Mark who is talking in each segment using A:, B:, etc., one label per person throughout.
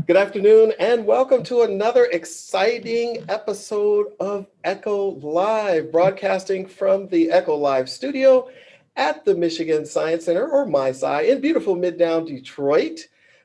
A: Good afternoon and welcome to another exciting episode of Echo Live, broadcasting from the Echo Live studio at the Michigan Science Center, or MySci, in beautiful Midtown Detroit.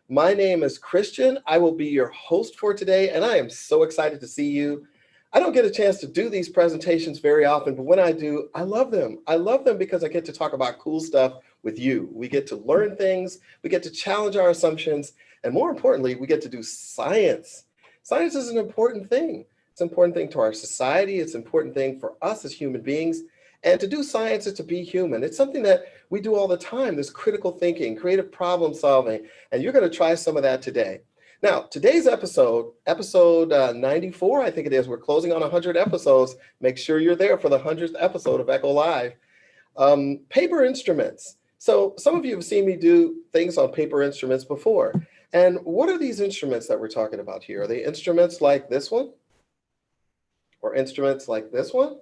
A: My name is Christian. I will be your host for today, and I am so excited to see you. I don't get a chance to do these presentations very often, but when I do, I love them. I love them because I get to talk about cool stuff with you. We get to learn things, we get to challenge our assumptions, and more importantly, we get to do science. Science is an important thing. It's an important thing to our society. It's an important thing for us as human beings. And to do science is to be human. It's something that we do all the time, this critical thinking, creative problem solving, and you're going to try some of that today. Now, today's episode 94, I think it is, we're closing on 100 episodes. Make sure you're there for the 100th episode of Echo Live. Paper instruments. So some of you have seen me do things on paper instruments before. And what are these instruments that we're talking about here? Are they instruments like this one? Or instruments like this one?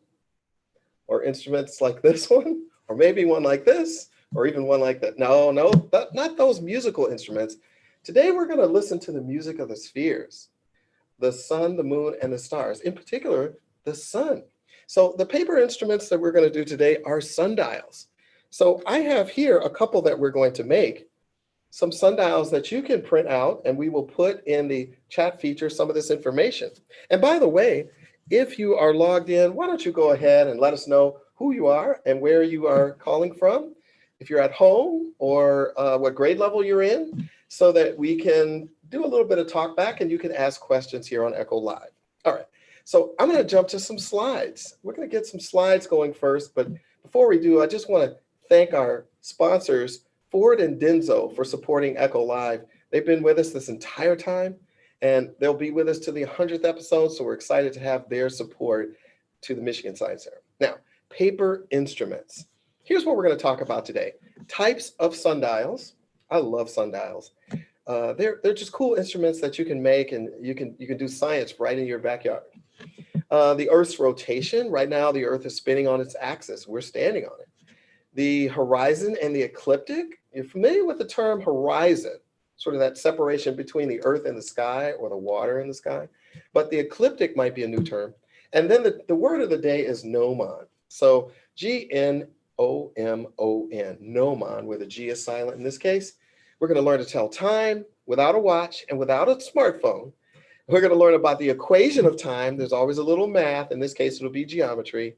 A: Or instruments like this one? Or maybe one like this? Or even one like that? No, not those musical instruments. Today we're going to listen to the music of the spheres, the sun, the moon, and the stars, in particular, the sun. So the paper instruments that we're going to do today are sundials. So I have here a couple that we're going to make, some sundials that you can print out, and we will put in the chat feature some of this information. And by the way, if you are logged in, why don't you go ahead and let us know who you are and where you are calling from, if you're at home, or what grade level you're in, so that we can do a little bit of talk back and you can ask questions here on Echo Live. All right, so I'm going to jump to some slides. We're going to get some slides going first, but before we do, I just want to thank our sponsors, Ford and Denso, for supporting Echo Live. They've been with us this entire time, and they'll be with us to the 100th episode, so we're excited to have their support to the Michigan Science Center. Now, paper instruments. Here's what we're going to talk about today. Types of sundials. I love sundials. They're just cool instruments that you can make, and you can do science right in your backyard. The Earth's rotation. Right now, the Earth is spinning on its axis. We're standing on it. The horizon and the ecliptic. You're familiar with the term horizon, sort of that separation between the Earth and the sky, or the water and the sky. But the ecliptic might be a new term. And then the word of the day is gnomon. So Gnomon, gnomon, where the G is silent in this case. We're going to learn to tell time without a watch and without a smartphone. We're going to learn about the equation of time. There's always a little math. In this case, it'll be geometry.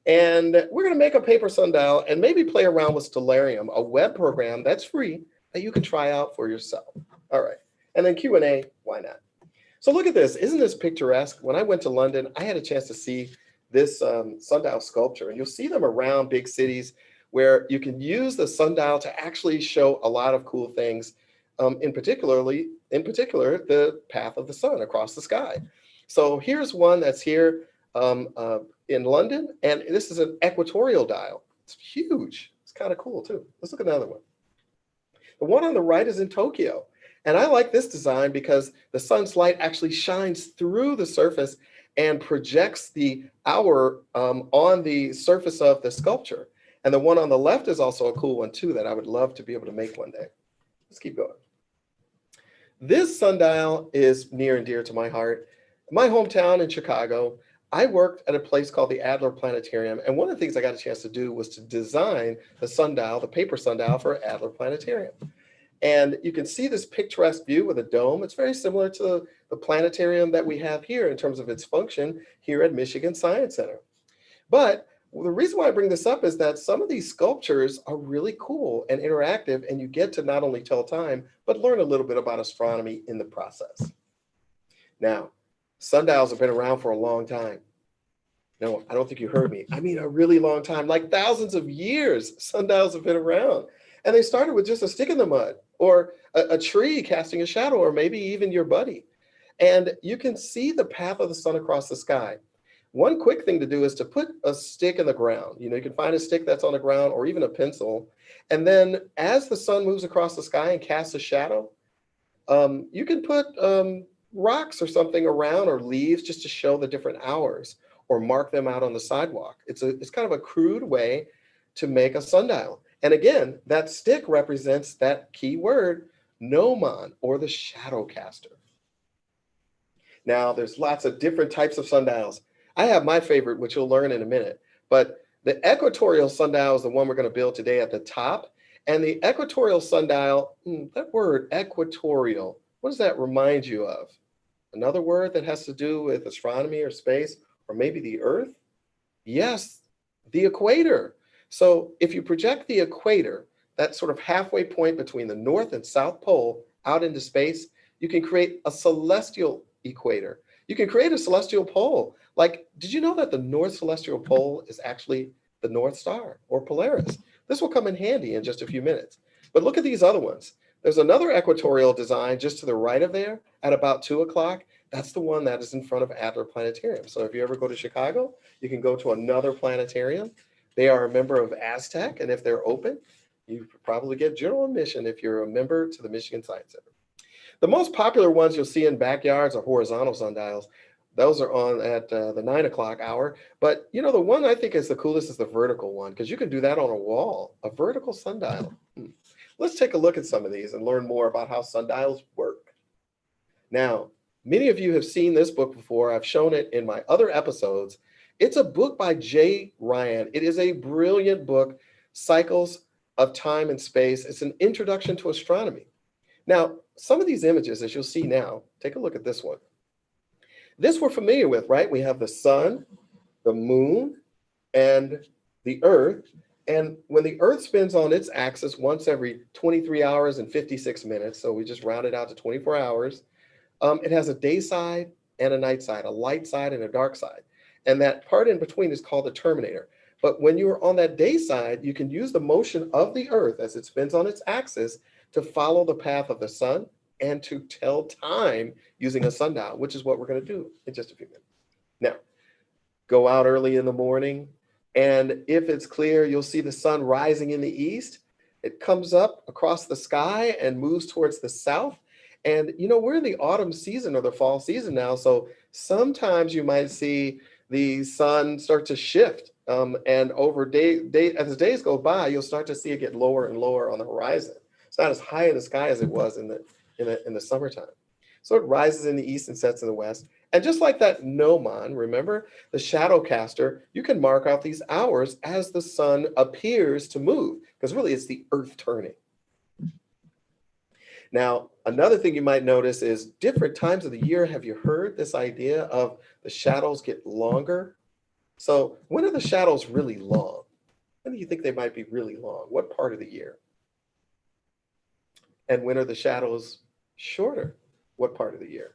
A: And we're going to make a paper sundial and maybe play around with Stellarium, a web program that's free that you can try out for yourself. All right. And then Q&A, why not? So look at this. Isn't this picturesque? When I went to London, I had a chance to see this sundial sculpture. And you'll see them around big cities where you can use the sundial to actually show a lot of cool things, in particular, the path of the sun across the sky. So here's one that's here in London, and this is an equatorial dial. It's huge. It's kind of cool too. Let's look at another one. The one on the right is in Tokyo. And I like this design because the sun's light actually shines through the surface and projects the hour on the surface of the sculpture. And the one on the left is also a cool one too that I would love to be able to make one day. Let's keep going. This sundial is near and dear to my heart. My hometown in Chicago, I worked at a place called the Adler Planetarium. And one of the things I got a chance to do was to design the sundial, the paper sundial for Adler Planetarium. And you can see this picturesque view with a dome. It's very similar to the planetarium that we have here in terms of its function here at Michigan Science Center. But the reason why I bring this up is that some of these sculptures are really cool and interactive, and you get to not only tell time, but learn a little bit about astronomy in the process. Now, sundials have been around for a long time. No, I don't think you heard me. I mean, a really long time, like thousands of years, sundials have been around. And they started with just a stick in the mud, or a tree casting a shadow, or maybe even your buddy. And you can see the path of the sun across the sky. One quick thing to do is to put a stick in the ground. You can find a stick that's on the ground, or even a pencil. And then as the sun moves across the sky and casts a shadow, you can put rocks or something around, or leaves, just to show the different hours, or mark them out on the sidewalk. It's kind of a crude way to make a sundial. And again, that stick represents that key word, gnomon, or the shadow caster. Now, there's lots of different types of sundials. I have my favorite, which you'll learn in a minute, but the equatorial sundial is the one we're going to build today at the top. And the equatorial sundial, that word equatorial, what does that remind you of? Another word that has to do with astronomy or space, or maybe the Earth? Yes, the equator. So if you project the equator, that sort of halfway point between the North and South Pole out into space, you can create a celestial equator. You can create a celestial pole. Like, did you know that the North Celestial Pole is actually the North Star or Polaris? This will come in handy in just a few minutes. But look at these other ones. There's another equatorial design just to the right of there at about 2 o'clock. That's the one that is in front of Adler Planetarium. So if you ever go to Chicago, you can go to another planetarium. They are a member of Aztec, and if they're open, you probably get general admission if you're a member to the Michigan Science Center. The most popular ones you'll see in backyards are horizontal sundials. Those are on at the 9 o'clock hour. But you know, the one I think is the coolest is the vertical one, because you can do that on a wall, a vertical sundial. Let's take a look at some of these and learn more about how sundials work. Now, many of you have seen this book before. I've shown it in my other episodes. It's a book by J. Ryan. It is a brilliant book, Cycles of Time and Space. It's an introduction to astronomy. Now, some of these images, as you'll see now, take a look at this one. This we're familiar with, right? We have the sun, the moon, and the earth. And when the earth spins on its axis once every 23 hours and 56 minutes, so we just round it out to 24 hours, it has a day side and a night side, a light side and a dark side. And that part in between is called the terminator. But when you're on that day side, you can use the motion of the earth as it spins on its axis to follow the path of the sun and to tell time using a sundial, which is what we're going to do in just a few minutes. Now, go out early in the morning, and if it's clear, you'll see the sun rising in the east. It comes up across the sky and moves towards the south. And you know, we're in the autumn season or the fall season now, so sometimes you might see the sun start to shift. And over as the days go by, you'll start to see it get lower and lower on the horizon. It's not as high in the sky as it was in the summertime. So it rises in the east and sets in the west. And just like that gnomon, remember, the shadow caster, you can mark out these hours as the sun appears to move, because really it's the earth turning. Now, another thing you might notice is different times of the year. Have you heard this idea of the shadows get longer? So when are the shadows really long? When do you think they might be really long? What part of the year? And when are the shadows shorter? What part of the year?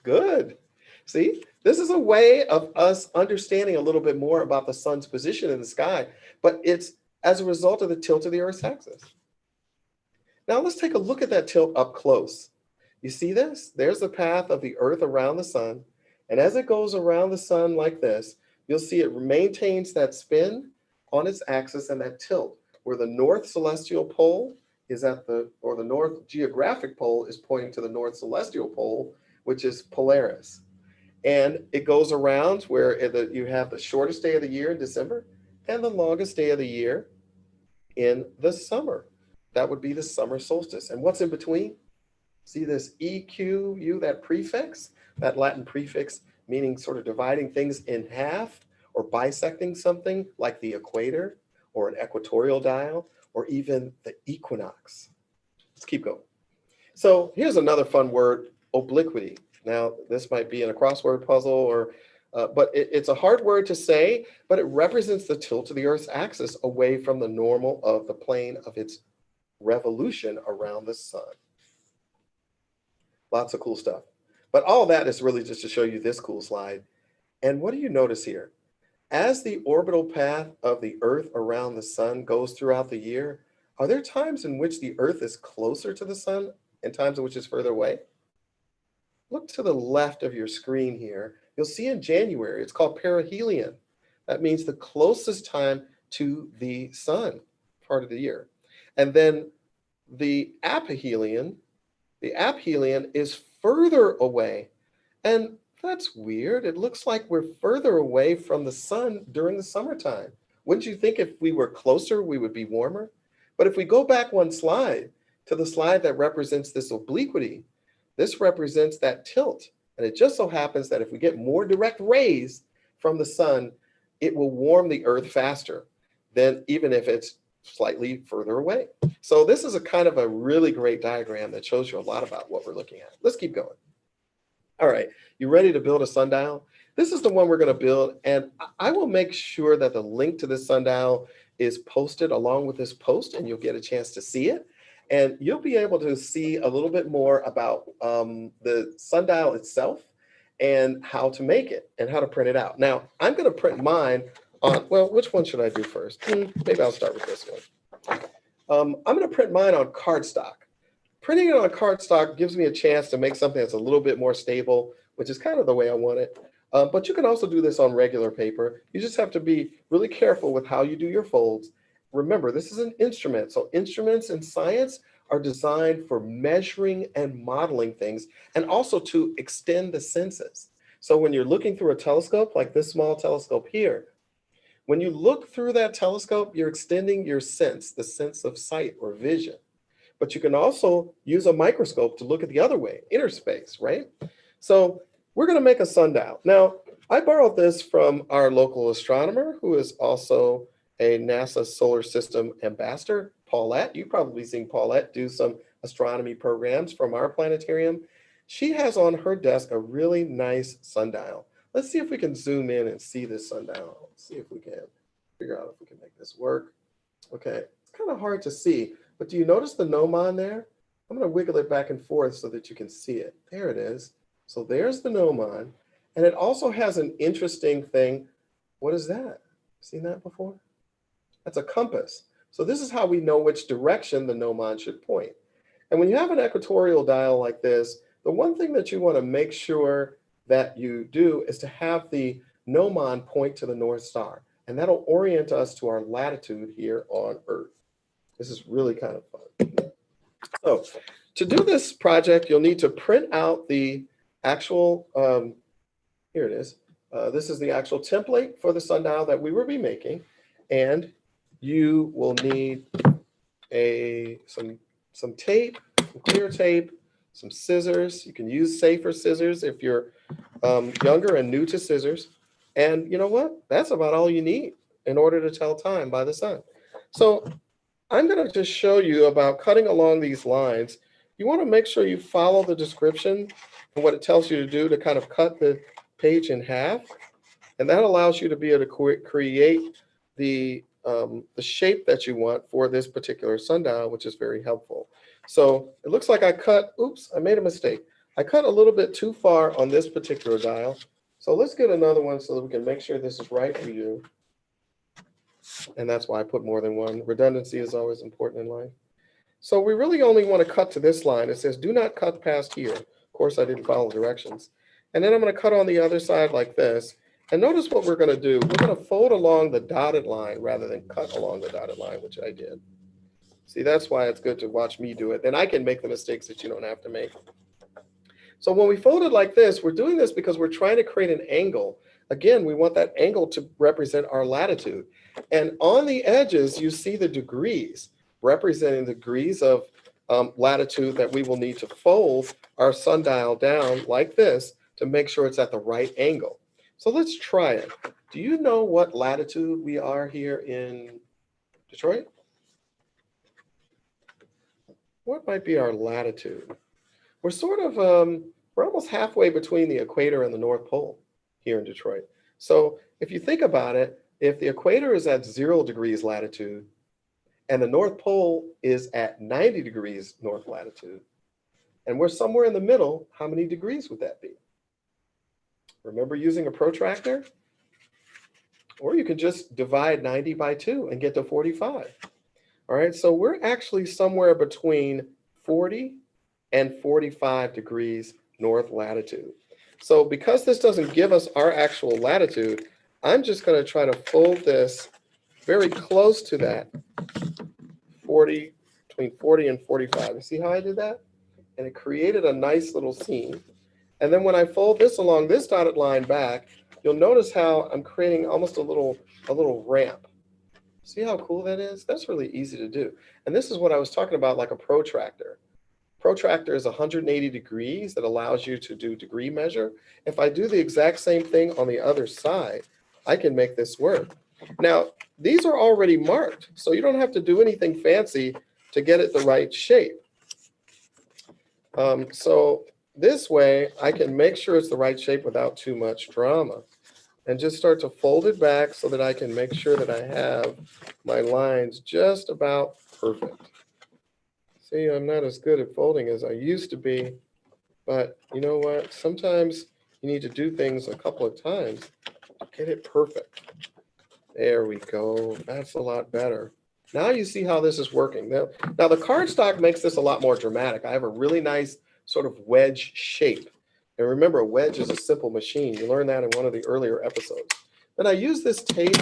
A: Good. See, this is a way of us understanding a little bit more about the sun's position in the sky, but it's as a result of the tilt of the Earth's axis. Now let's take a look at that tilt up close. You see this? There's the path of the Earth around the sun. And as it goes around the sun like this, you'll see it maintains that spin on its axis and that tilt, where the North Celestial Pole is the North Geographic Pole is pointing to the North Celestial Pole, which is Polaris. And it goes around where you have the shortest day of the year in December and the longest day of the year in the summer. That would be the summer solstice. And what's in between? See this EQU, that prefix, that Latin prefix meaning sort of dividing things in half or bisecting something like the equator or an equatorial dial or even the equinox. Let's keep going. So here's another fun word, obliquity. Now, this might be in a crossword puzzle, but it's a hard word to say, but it represents the tilt of the Earth's axis away from the normal of the plane of its revolution around the sun. Lots of cool stuff. But all that is really just to show you this cool slide. And what do you notice here? As the orbital path of the Earth around the sun goes throughout the year, are there times in which the Earth is closer to the sun and times in which it's further away? Look to the left of your screen here. You'll see in January, it's called perihelion. That means the closest time to the sun part of the year. And then the aphelion is further away. And that's weird. It looks like we're further away from the sun during the summertime. Wouldn't you think if we were closer, we would be warmer? But if we go back one slide to the slide that represents this obliquity, this represents that tilt. And it just so happens that if we get more direct rays from the sun, it will warm the earth faster than even if it's slightly further away. So this is a kind of a really great diagram that shows you a lot about what we're looking at. Let's keep going. All right, you ready to build a sundial? This is the one we're going to build, and I will make sure that the link to this sundial is posted along with this post, and you'll get a chance to see it. And you'll be able to see a little bit more about the sundial itself and how to make it and how to print it out. Now, I'm going to print mine on, well, which one should I do first? Maybe I'll start with this one. I'm going to print mine on cardstock. Printing it on cardstock gives me a chance to make something that's a little bit more stable, which is kind of the way I want it. But you can also do this on regular paper. You just have to be really careful with how you do your folds. Remember, this is an instrument. So instruments in science are designed for measuring and modeling things, and also to extend the senses. So when you're looking through a telescope, like this small telescope here, when you look through that telescope, you're extending your sense, the sense of sight or vision. But you can also use a microscope to look at the other way, inner space, right? So we're going to make a sundial. Now, I borrowed this from our local astronomer, who is also a NASA solar system ambassador, Paulette. You've probably seen Paulette do some astronomy programs from our planetarium. She has on her desk a really nice sundial. Let's see if we can zoom in and see this sundial. Let's see if we can figure out if we can make this work. Okay, it's kind of hard to see, but do you notice the gnomon there? I'm going to wiggle it back and forth so that you can see it. There it is. So there's the gnomon, and it also has an interesting thing. What is that? Seen that before? That's a compass. So this is how we know which direction the gnomon should point. And when you have an equatorial dial like this, the one thing that you want to make sure that you do is to have the gnomon point to the North Star. And that'll orient us to our latitude here on Earth. This is really kind of fun. So to do this project, you'll need to print out the actual, here it is. This is the actual template for the sundial that we will be making. And you will need some tape, some clear tape, some scissors. You can use safer scissors if you're younger and new to scissors. And you know what? That's about all you need in order to tell time by the sun. So I'm going to just show you about cutting along these lines. You want to make sure you follow the description and what it tells you to do to kind of cut the page in half. And that allows you to be able to create the shape that you want for this particular sundial, which is very helpful. So it looks like I cut, oops, I made a mistake. I cut a little bit too far on this particular dial. So let's get another one so that we can make sure this is right for you. And that's why I put more than one. Redundancy is always important in life. So we really only want to cut to this line. It says, do not cut past here. Of course, I didn't follow directions. And then I'm going to cut on the other side like this. And notice what we're going to do. We're going to fold along the dotted line rather than cut along the dotted line, which I did. See, that's why it's good to watch me do it. Then I can make the mistakes that you don't have to make. So when we fold it like this, we're doing this because we're trying to create an angle. Again, we want that angle to represent our latitude. And on the edges, you see the degrees, representing the degrees of latitude that we will need to fold our sundial down like this to make sure it's at the right angle. So let's try it. Do you know what latitude we are here in Detroit? What might be our latitude? We're sort of, we're almost halfway between the equator and the North Pole here in Detroit. So if you think about it, if the equator is at 0 degrees latitude and the North Pole is at 90 degrees north latitude, and we're somewhere in the middle, how many degrees would that be? Remember using a protractor? Or you could just divide 90 by 2 and get to 45. All right, so we're actually somewhere between 40 and 45 degrees north latitude. So because this doesn't give us our actual latitude, I'm just going to try to fold this very close to that 40, between 40 and 45. You see how I did that? And it created a nice little seam. And then when I fold this along this dotted line back, you'll notice how I'm creating almost a little ramp. See how cool that is? That's really easy to do. And this is what I was talking about, like a protractor. Protractor is 180 degrees that allows you to do degree measure. If I do the exact same thing on the other side, I can make this work. Now, these are already marked, so you don't have to do anything fancy to get it the right shape. So this way, I can make sure it's the right shape without too much drama. And just start to fold it back so that I can make sure that I have my lines just about perfect. See, I'm not as good at folding as I used to be, but you know what? Sometimes you need to do things a couple of times to get it perfect. There we go. That's a lot better. Now you see how this is working. Now the cardstock makes this a lot more dramatic. I have a really nice sort of wedge shape. And remember, a wedge is a simple machine. You learned that in one of the earlier episodes. Then I use this tape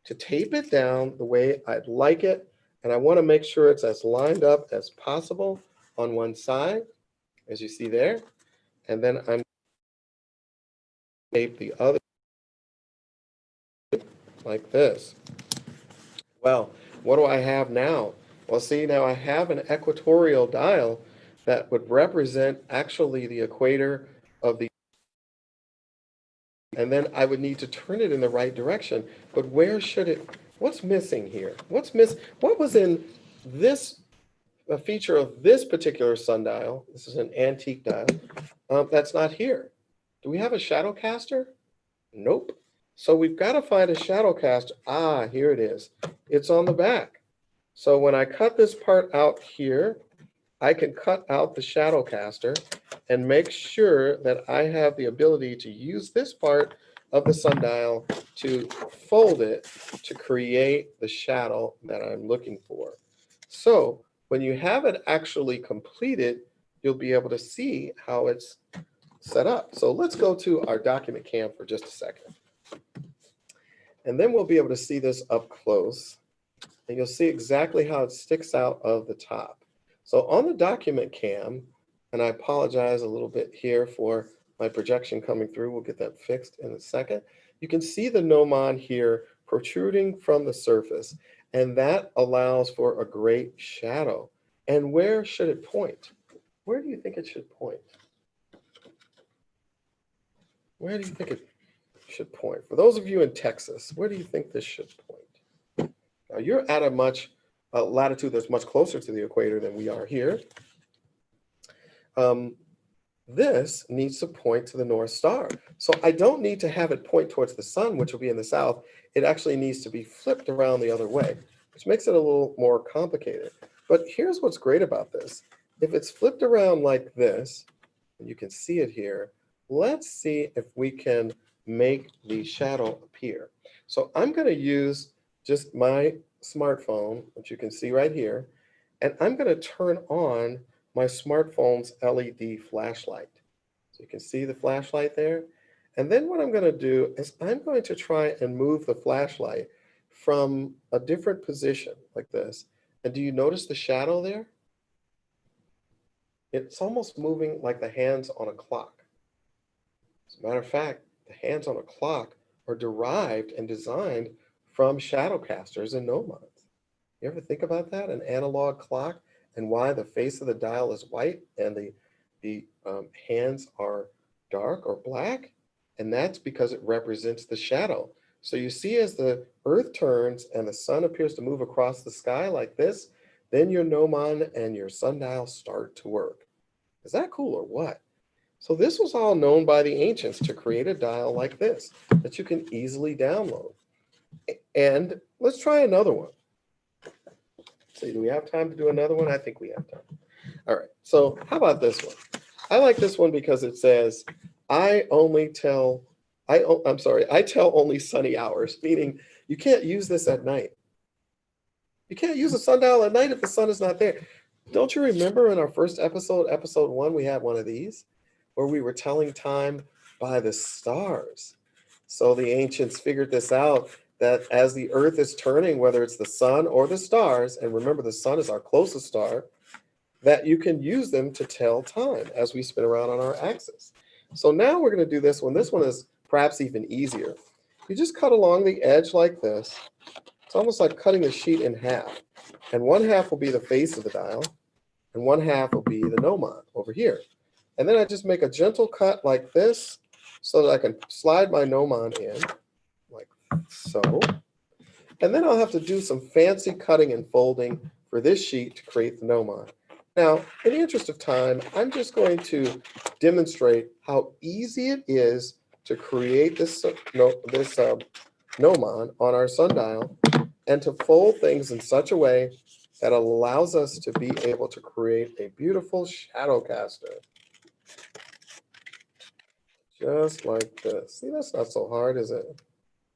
A: to tape it down the way I'd like it. And I want to make sure it's as lined up as possible on one side, as you see there. And then I'm tape the other like this. Well, what do I have now? Well, see, now I have an equatorial dial that would represent actually the equator of the, and then I would need to turn it in the right direction. But where should it, what's missing here? What was in this, a feature of this particular sundial? This is an antique dial. That's not here. Do we have a shadow caster? Nope. So we've got to find a shadow caster. Ah, here it is. It's on the back. So when I cut this part out here, I can cut out the shadow caster and make sure that I have the ability to use this part of the sundial to fold it to create the shadow that I'm looking for. So when you have it actually completed, you'll be able to see how it's set up. So let's go to our document cam for just a second. And then we'll be able to see this up close. And you'll see exactly how it sticks out of the top. So on the document cam, and I apologize a little bit here for my projection coming through. We'll get that fixed in a second. You can see the gnomon here protruding from the surface, and that allows for a great shadow. And where should it point? Where do you think it should point? Where do you think it should point? For those of you in Texas, where do you think this should point? Now you're at a latitude that's much closer to the equator than we are here. This needs to point to the North Star. So I don't need to have it point towards the sun, which will be in the south. It actually needs to be flipped around the other way, which makes it a little more complicated. But here's what's great about this. If it's flipped around like this, and you can see it here, let's see if we can make the shadow appear. So I'm going to use just my smartphone, which you can see right here, and I'm going to turn on my smartphone's LED flashlight. So you can see the flashlight there. And then what I'm going to do is I'm going to try and move the flashlight from a different position like this. And do you notice the shadow there? It's almost moving like the hands on a clock. As a matter of fact, the hands on a clock are derived and designed from shadow casters and gnomons. You ever think about that? An analog clock, and why the face of the dial is white and the hands are dark or black? And that's because it represents the shadow. So you see, as the earth turns and the sun appears to move across the sky like this, then your gnomon and your sundial start to work. Is that cool or what? So this was all known by the ancients to create a dial like this that you can easily download. And let's try another one. So do we have time to do another one? I think we have time. All right, so how about this one? I like this one because it says, I tell only sunny hours, meaning you can't use this at night. You can't use a sundial at night if the sun is not there. Don't you remember in our first episode, episode 1, we had one of these where we were telling time by the stars. So the ancients figured this out, that as the earth is turning, whether it's the sun or the stars, and remember the sun is our closest star, that you can use them to tell time as we spin around on our axis. So now we're going to do this one. This one is perhaps even easier. You just cut along the edge like this, It's almost like cutting the sheet in half. And one half will be the face of the dial, and one half will be the gnomon over here. And then I just make a gentle cut like this so that I can slide my gnomon in, like so. And then I'll have to do some fancy cutting and folding for this sheet to create the gnomon. Now, in the interest of time, I'm just going to demonstrate how easy it is to create this gnomon on our sundial and to fold things in such a way that allows us to be able to create a beautiful shadow caster. Just like this. See, that's not so hard, is it?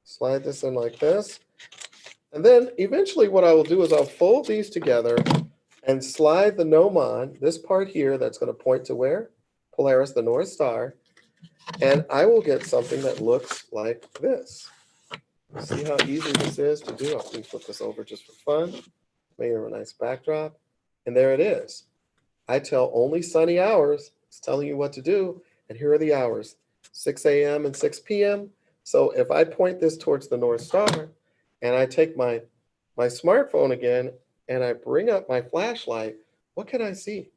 A: Slide this in like this. And then eventually what I will do is I'll fold these together and slide the gnomon, this part here that's going to point to where? Polaris, the North Star. And I will get something that looks like this. See how easy this is to do? I'll flip this over just for fun. Made it a nice backdrop. And there it is. I tell only sunny hours. It's telling you what to do. And here are the hours, 6 a.m. and 6 p.m. So if I point this towards the North Star and I take my smartphone again and I bring up my flashlight, what can I see?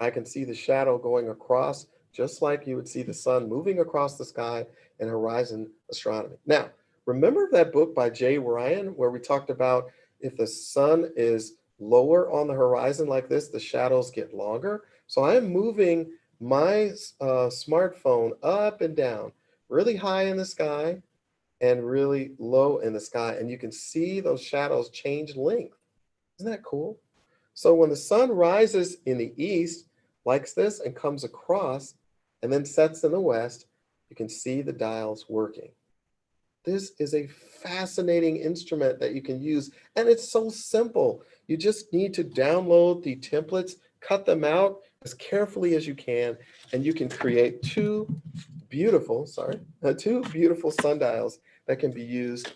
A: I can see the shadow going across, just like you would see the sun moving across the sky in horizon astronomy. Now, remember that book by Jay Ryan where we talked about if the sun is lower on the horizon like this, the shadows get longer? So I'm moving my smartphone up and down, really high in the sky and really low in the sky. And you can see those shadows change length. Isn't that cool? So when the sun rises in the east, like this, and comes across, and then sets in the west, you can see the dials working. This is a fascinating instrument that you can use, and it's so simple. You just need to download the templates, cut them out as carefully as you can, and you can create two beautiful sundials that can be used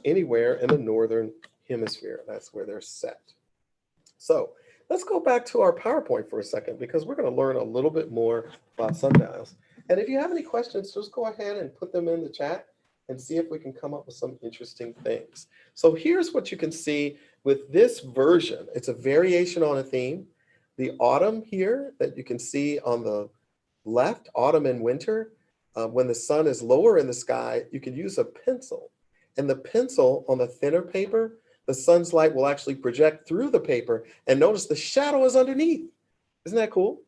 A: anywhere in the northern hemisphere. That's where they're set. So let's go back to our PowerPoint for a second because we're going to learn a little bit more about sundials. And if you have any questions, just go ahead and put them in the chat and see if we can come up with some interesting things. So here's what you can see with this version. It's a variation on a theme. The autumn here that you can see on the left, autumn and winter, when the sun is lower in the sky, you can use a pencil. And the pencil on the thinner paper, the sun's light will actually project through the paper, and notice the shadow is underneath. Isn't that cool?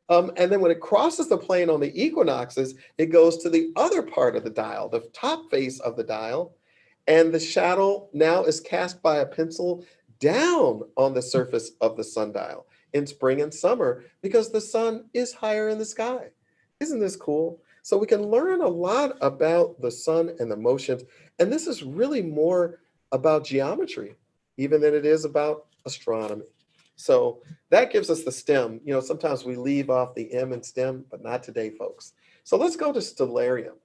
A: And then when it crosses the plane on the equinoxes, it goes to the other part of the dial, the top face of the dial, and the shadow now is cast by a pencil down on the surface of the sundial in spring and summer because the sun is higher in the sky. Isn't this cool? So we can learn a lot about the sun and the motions, and this is really more about geometry even than it is about astronomy. So that gives us the STEM. You know, sometimes we leave off the M in STEM, but not today, folks. So let's go to Stellarium.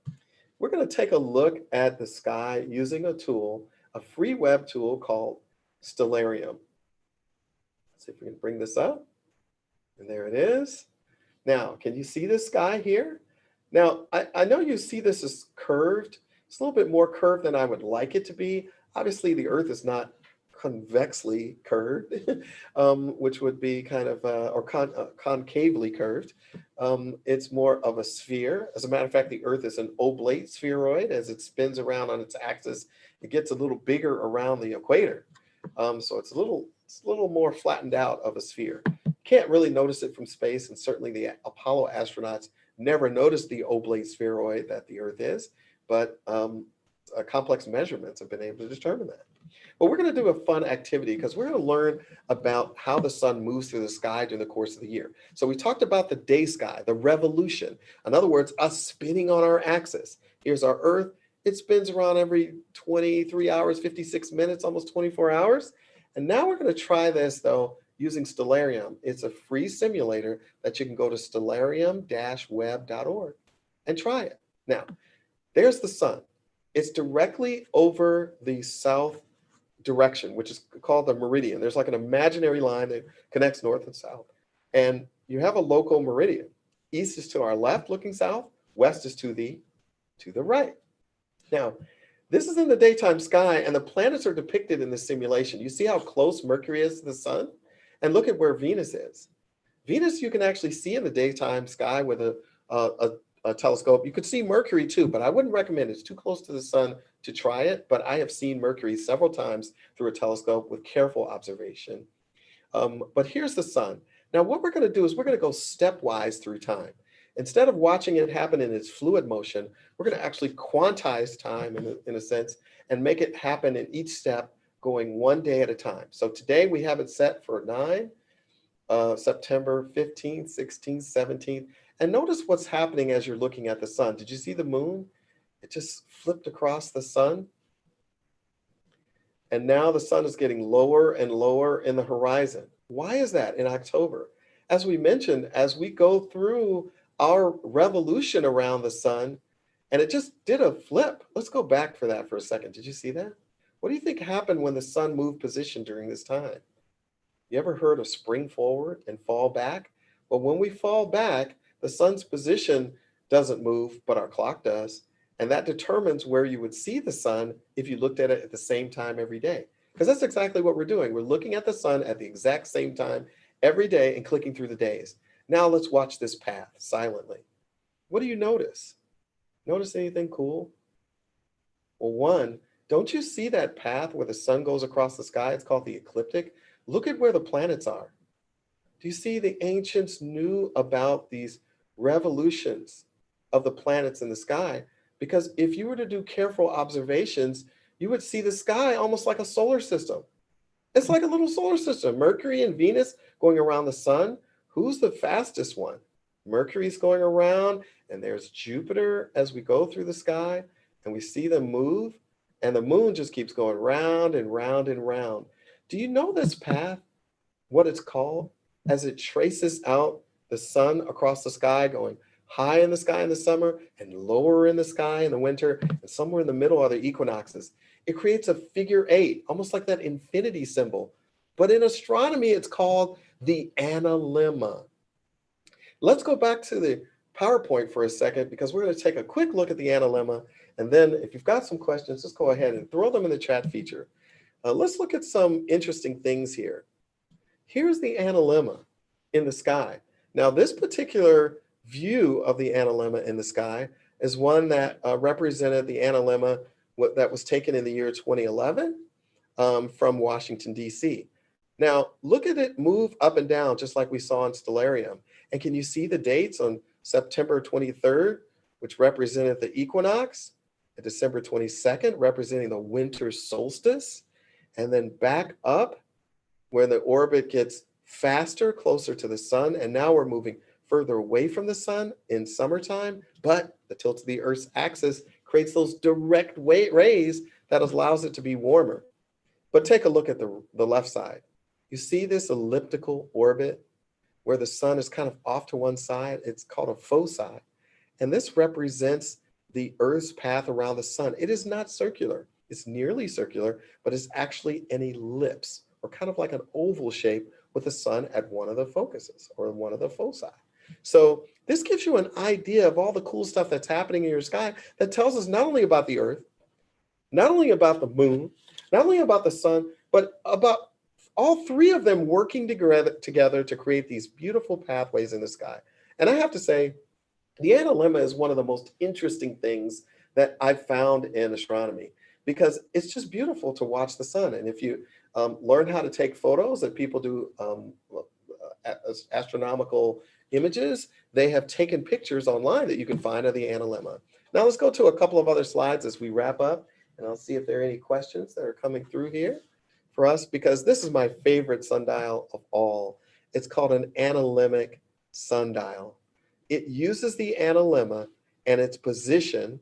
A: We're going to take a look at the sky using a tool, a free web tool called Stellarium. Let's see if we can bring this up. And there it is. Now, can you see the sky here? Now, I know you see this as curved. It's a little bit more curved than I would like it to be. Obviously, the Earth is not convexly curved, which would be kind of, concavely curved. It's more of a sphere. As a matter of fact, the Earth is an oblate spheroid. As it spins around on its axis, it gets a little bigger around the equator. So it's a little more flattened out of a sphere. Can't really notice it from space, and certainly the Apollo astronauts never noticed the oblate spheroid that the Earth is, but complex measurements have been able to determine that. But we're going to do a fun activity because we're going to learn about how the sun moves through the sky during the course of the year. So we talked about the day sky, the revolution. In other words, us spinning on our axis. Here's our Earth. It spins around every 23 hours, 56 minutes, almost 24 hours. And now we're going to try this, though, using Stellarium. It's a free simulator that you can go to stellarium-web.org and try it. Now, there's the sun. It's directly over the south direction, which is called the meridian. There's like an imaginary line that connects north and south. And you have a local meridian. East is to our left looking south, west is to the right. Now, This is in the daytime sky, and the planets are depicted in the simulation. You see how close Mercury is to the sun? And look at where Venus is. Venus, you can actually see in the daytime sky with a telescope. You could see Mercury too, but I wouldn't recommend it. It's too close to the sun to try it. But I have seen Mercury several times through a telescope with careful observation. But here's the sun. Now, what we're going to do is we're going to go stepwise through time. Instead of watching it happen in its fluid motion, we're going to actually quantize time in a sense and make it happen in each step going one day at a time. So today we have it set for 9, September 15th, 16th, 17th. And notice what's happening as you're looking at the sun. Did you see the moon? It just flipped across the sun. And now the sun is getting lower and lower in the horizon. Why is that in October? As we mentioned, as we go through our revolution around the sun, and it just did a flip. Let's go back for that for a second. Did you see that? What do you think happened when the sun moved position during this time? You ever heard of spring forward and fall back? Well, when we fall back, the sun's position doesn't move, but our clock does. And that determines where you would see the sun if you looked at it at the same time every day. Because that's exactly what we're doing. We're looking at the sun at the exact same time every day and clicking through the days. Now let's watch this path silently. What do you notice? Notice anything cool? Well, one, don't you see that path where the sun goes across the sky? It's called the ecliptic. Look at where the planets are. Do you see the ancients knew about these revolutions of the planets in the sky? Because if you were to do careful observations, you would see the sky almost like a solar system. It's like a little solar system. Mercury and Venus going around the sun. Who's the fastest one? Mercury's going around, and there's Jupiter as we go through the sky, and we see them move, and the moon just keeps going round and round and round. Do you know this path, what it's called, as it traces out the sun across the sky, going high in the sky in the summer and lower in the sky in the winter, and somewhere in the middle are the equinoxes? It creates a figure 8, almost like that infinity symbol. But in astronomy, it's called the analemma. Let's go back to the PowerPoint for a second, because we're going to take a quick look at the analemma. And then if you've got some questions, just go ahead and throw them in the chat feature. Let's look at some interesting things here. Here's the analemma in the sky. Now, this particular view of the analemma in the sky is one that represented the analemma that was taken in the year 2011 from Washington, D.C. Now, look at it move up and down, just like we saw in Stellarium. And can you see the dates on September 23rd, which represented the equinox, and December 22nd, representing the winter solstice, and then back up where the orbit gets faster, closer to the sun, and now we're moving further away from the sun in summertime, but the tilt of the Earth's axis creates those direct rays that allows it to be warmer. But take a look at the left side. You see this elliptical orbit where the sun is kind of off to one side? It's called a foci. And this represents the Earth's path around the sun. It is not circular. It's nearly circular, but it's actually an ellipse, or kind of like an oval shape with the sun at one of the focuses or one of the foci. So this gives you an idea of all the cool stuff that's happening in your sky that tells us not only about the Earth, not only about the moon, not only about the sun, but about all three of them working together to create these beautiful pathways in the sky. And I have to say, the analemma is one of the most interesting things that I've found in astronomy, because it's just beautiful to watch the sun. And if you learn how to take photos, that people do astronomical images, they have taken pictures online that you can find of the analemma. Now let's go to a couple of other slides as we wrap up, and I'll see if there are any questions that are coming through here for us, because this is my favorite sundial of all. It's called an analemmic sundial. It uses the analemma and its position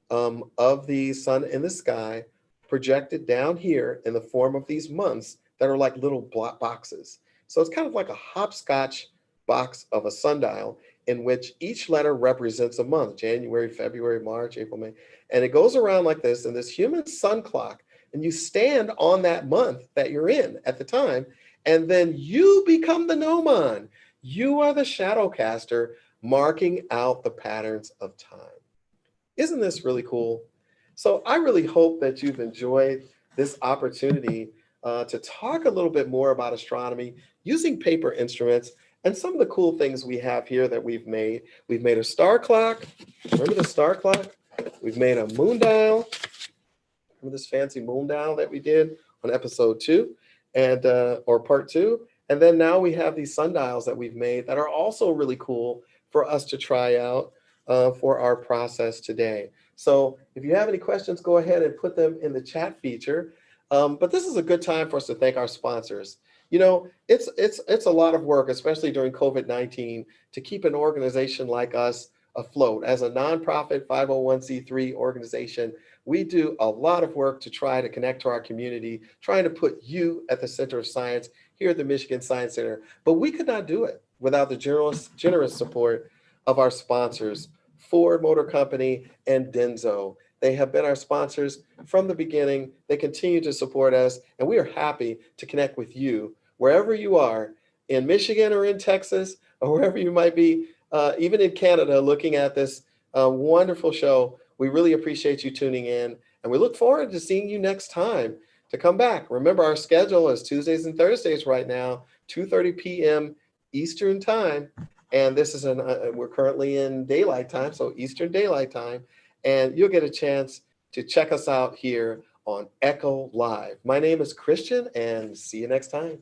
A: of the sun in the sky projected down here in the form of these months that are like little boxes. So it's kind of like a hopscotch box of a sundial in which each letter represents a month: January, February, March, April, May. And it goes around like this in this human sun clock. And you stand on that month that you're in at the time, and then you become the gnomon. You are the shadow caster marking out the patterns of time. Isn't this really cool? So I really hope that you've enjoyed this opportunity to talk a little bit more about astronomy using paper instruments and some of the cool things we have here that we've made. We've made a star clock. Remember the star clock? We've made a moon dial. Remember this fancy moon dial that we did on episode 2 and or part 2? And then now we have these sundials that we've made that are also really cool for us to try out for our process today. So if you have any questions, go ahead and put them in the chat feature. But this is a good time for us to thank our sponsors. You know, it's a lot of work, especially during COVID-19, to keep an organization like us afloat. As a nonprofit 501c3 organization, we do a lot of work to try to connect to our community, trying to put you at the center of science here at the Michigan Science Center. But we could not do it without the generous support of our sponsors, Ford Motor Company and Denso. They have been our sponsors from the beginning. They continue to support us, and we are happy to connect with you wherever you are in Michigan or in Texas or wherever you might be, even in Canada, looking at this wonderful show. We really appreciate you tuning in, and we look forward to seeing you next time to come back. Remember, our schedule is Tuesdays and Thursdays right now, 2:30 p.m. Eastern Time. And this is we're currently in daylight time, so Eastern Daylight Time. And you'll get a chance to check us out here on Echo Live. My name is Christian, and see you next time.